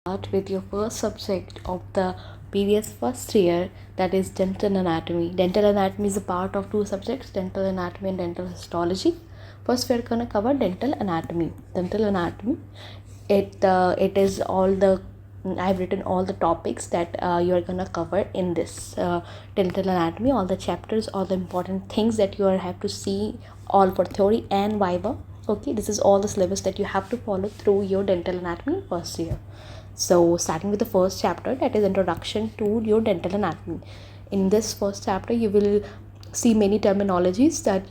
Start with your first subject of the previous first year, that is dental anatomy. Dental anatomy is a part of two subjects, dental anatomy and dental histology. First we're going to cover dental anatomy. Dental anatomy, it is all the I've written all the topics that you're gonna cover in this dental anatomy, all the chapters, all the important things that you have to see, all for theory and viva. Okay, this is all the syllabus that you have to follow through your dental anatomy first year. So starting with the first chapter, that is introduction to your dental anatomy. In this first chapter you will see many terminologies that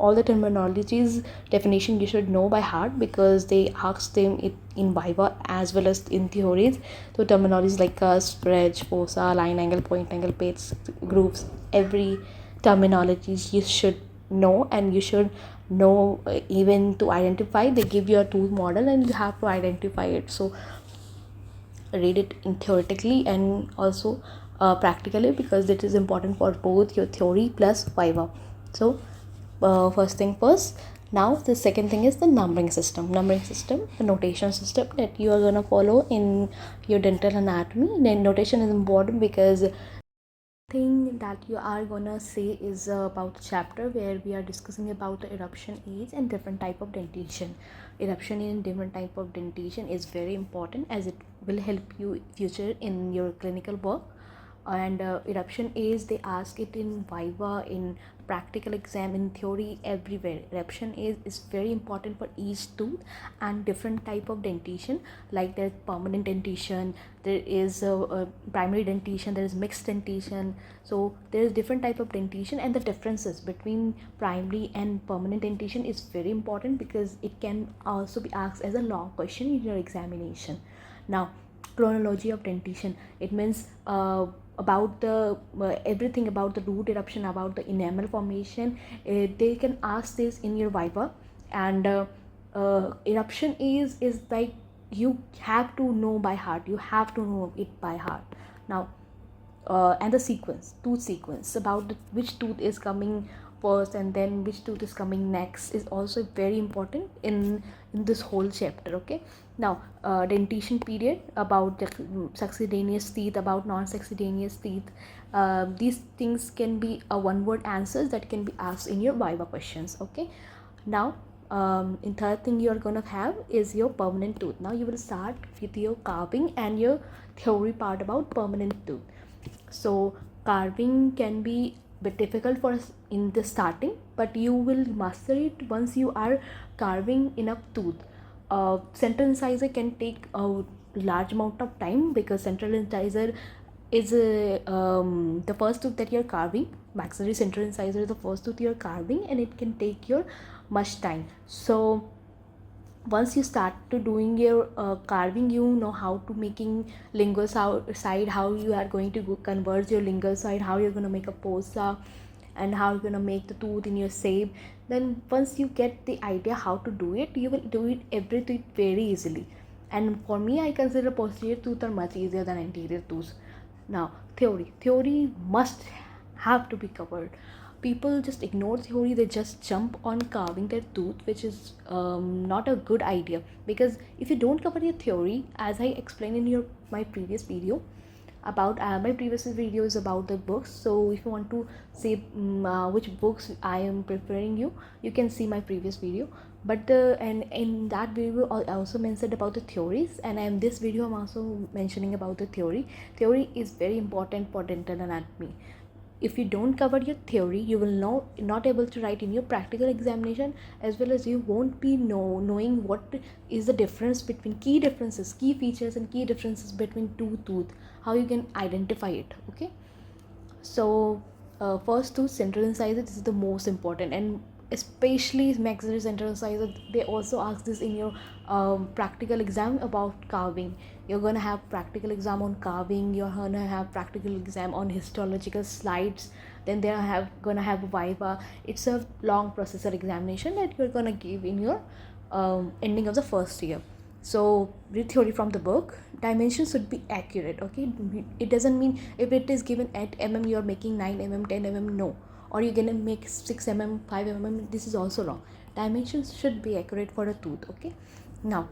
all the terminologies definition you should know by heart, because they ask them in viva as well as in theories. So terminologies like cusp, bridge, fossa, line angle, point angle, pits, grooves, every terminologies you should know, and you should know even to identify. They give you a tooth model and you have to identify it. So read it in theoretically and also practically, because it is important for both your theory plus viva. So first thing first, now the second thing is the numbering system, the notation system that you are going to follow in your dental anatomy. Then notation is important because thing that you are gonna say is about the chapter where we are discussing about the eruption age and different type of dentition. Eruption in different type of dentition is very important, as it will help you future in your clinical work. And eruption age, they ask it in viva, in practical exam, in theory, everywhere. Eruption age is very important for each tooth, and different type of dentition, like there's permanent dentition, there is a primary dentition, there is mixed dentition. So there is different type of dentition, and the differences between primary and permanent dentition is very important, because it can also be asked as a long question in your examination. Now, chronology of dentition, it means about the everything about the root eruption, about the enamel formation. They can ask this in your viva. And eruption is like you have to know by heart, you have to know it by heart. Now and the sequence, tooth sequence, about which tooth is coming first and then which tooth is coming next, is also very important in this whole chapter. Okay, now dentition period, about the succedaneous teeth, about non-succedaneous teeth. These things can be one word answers that can be asked in your viva questions. Okay, now in third thing you are going to have is your permanent tooth. Now you will start with your carving and your theory part about permanent tooth. So carving can be a bit difficult for us in the starting, but you will master it once you are carving enough tooth. Central incisor can take a large amount of time, because central incisor is the first tooth that you're carving. Maxillary central incisor is the first tooth you're carving, and it can take your much time. So once you start to doing your carving, you know how to making lingual side, how you are going to converge your lingual side, how you're going to make a fossa, and how you're going to make the tooth in your shape. Then once you get the idea how to do it, you will do it everything very easily. And for me, I consider posterior tooth are much easier than anterior tooth. Now theory must have to be covered. People just ignore theory, they just jump on carving their tooth, which is not a good idea. Because if you don't cover your theory, as I explained in my previous video about my previous video is about the books. So if you want to see which books I am preferring, you can see my previous video. But and in that video I also mentioned about the theories, and in this video I'm also mentioning about the theory is very important for dental anatomy. If you don't cover your theory, you will not able to write in your practical examination, as well as you won't be knowing what is the difference between key features and key differences between two tooth, how you can identify it. Okay, so first tooth, central incisor, this is the most important, and especially maxillary central incisor, they also ask this in your practical exam about carving. You're gonna have practical exam on carving, you're gonna have practical exam on histological slides, then they are gonna have viva. It's a long processor examination that you're gonna give in your ending of the first year. So read theory from the book. Dimensions should be accurate. Okay, it doesn't mean if it is given at you're making 9 10 no, or you're gonna make 6 5 this is also wrong. Dimensions should be accurate for a tooth. Okay, now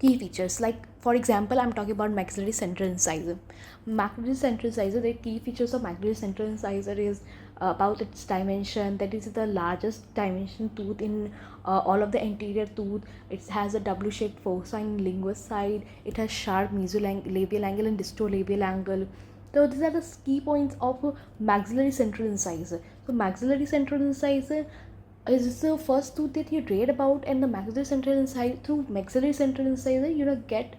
key features. Like for example, I'm talking about maxillary central incisor. Maxillary central incisor, the key features of maxillary central incisor is about its dimension. That is the largest dimension tooth in all of the anterior tooth. It has a W-shaped fossa in linguous side. It has sharp mesolabial angle and distolabial angle. So these are the key points of maxillary central incisor. So maxillary central incisor is the first tooth that you read about, and the maxillary central incisor, through maxillary central incisor you get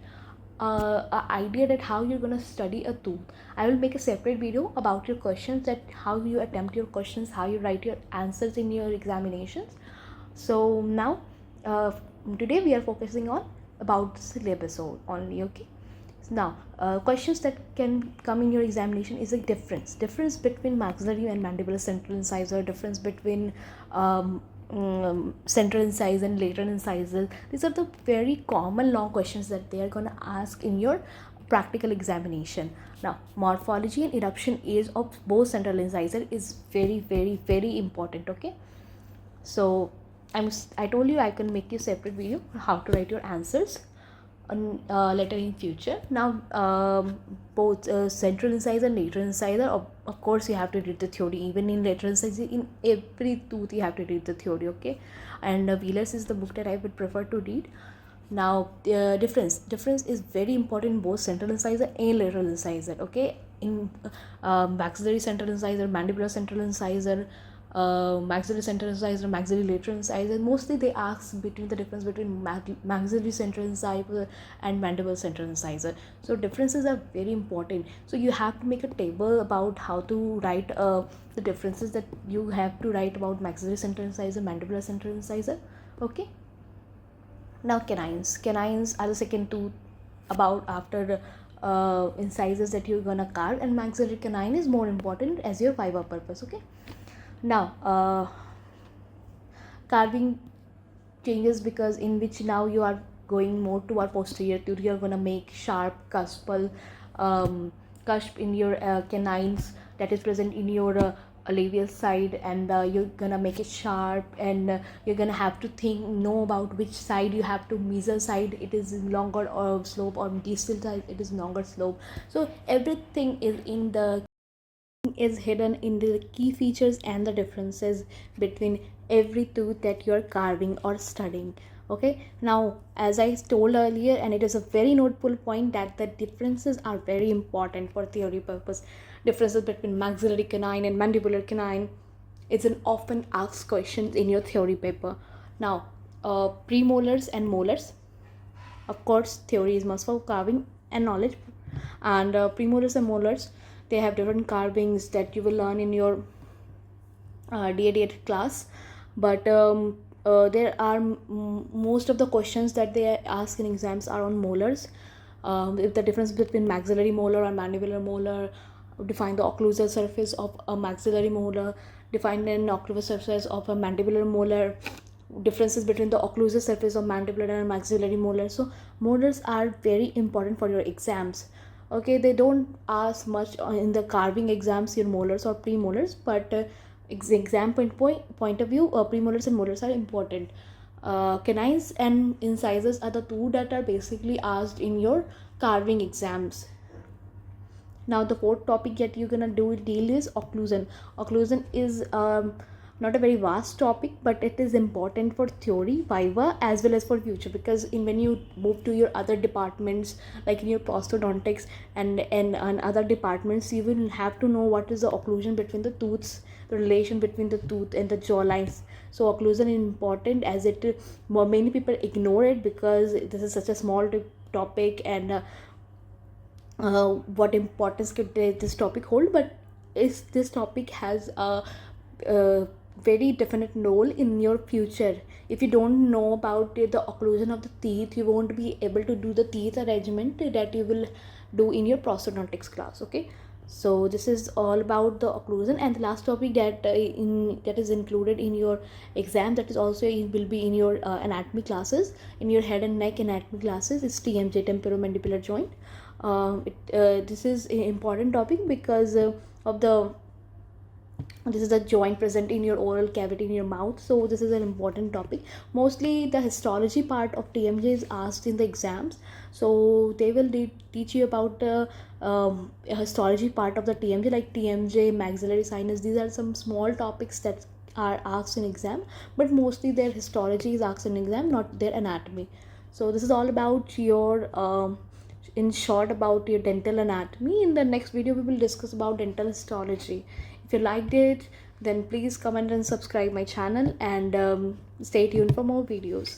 a idea that how you're gonna study a tooth. I will make a separate video about your questions, that how you attempt your questions, how you write your answers in your examinations. So now today we are focusing on about the syllabus only. Okay, now questions that can come in your examination is a difference between maxillary and mandibular central incisor, difference between central incisor and lateral incisor. These are the very common long questions that they are going to ask in your practical examination. Now morphology and eruption age of both central incisor is very important. Okay, so I told you I can make you separate video how to write your answers later in future. Now both central incisor and lateral incisor, of course you have to read the theory. Even in lateral incisor, in every tooth you have to read the theory. Okay, and Wheeler's is the book that I would prefer to read. Now difference is very important in both central incisor and lateral incisor. Okay, in maxillary central incisor, mandibular central incisor, maxillary central incisor, maxillary lateral incisor, mostly they ask between the difference between maxillary central incisor and mandibular central incisor. So differences are very important. So you have to make a table about how to write the differences that you have to write about maxillary central incisor, mandibular central incisor. Okay, now canines are the second tooth about after incisors that you're gonna carve, and maxillary canine is more important as your fiber purpose. Okay, now carving changes because in which now you are going more toward posterior tooth. You're gonna make sharp cusp in your canines that is present in your labial side, and you're gonna make it sharp, and you're gonna have to know about which side you have to. Mesial side it is longer or slope, or distal side it is longer slope. So everything is hidden in the key features and the differences between every tooth that you're carving or studying. Okay, now as I told earlier, and it is a very notable point, that the differences are very important for theory purpose. Differences between maxillary canine and mandibular canine, it's an often asked question in your theory paper. Now premolars and molars, of course theory is must for carving and knowledge, and premolars and molars, they have different carvings that you will learn in your DAD class. But there are most of the questions that they ask in exams are on molars. If the difference between maxillary molar and mandibular molar, define the occlusal surface of a maxillary molar, define an occlusal surface of a mandibular molar, differences between the occlusal surface of mandibular and maxillary molar. So molars are very important for your exams. Okay, they don't ask much in the carving exams your molars or premolars, but exam point of view, premolars and molars are important. Canines and incisors are the two that are basically asked in your carving exams. Now the fourth topic that you're gonna deal is occlusion. Occlusion is not a very vast topic, but it is important for theory, viva, as well as for future, because when you move to your other departments, like in your prosthodontics and other departments, you will have to know what is the occlusion between the tooths, the relation between the tooth and the jaw lines. So occlusion is important, as many people ignore it because this is such a small topic, and what importance could this topic hold, but this topic has a very definite role in your future. If you don't know about the occlusion of the teeth, you won't be able to do the teeth arrangement that you will do in your prosthodontics class. Okay, so this is all about the occlusion. And the last topic that that is included in your exam, that is also will be in your anatomy classes, in your head and neck anatomy classes, is TMJ, temporomandibular joint. This is an important topic because of the This is the joint present in your oral cavity in your mouth, so this is an important topic. Mostly the histology part of TMJ is asked in the exams, so they will teach you about the histology part of the TMJ, like TMJ, maxillary sinus. These are some small topics that are asked in exam, but mostly their histology is asked in exam, not their anatomy. So this is all about your in short about your dental anatomy. In the next video we will discuss about dental histology. If you liked it, then please comment and subscribe my channel, and stay tuned for more videos.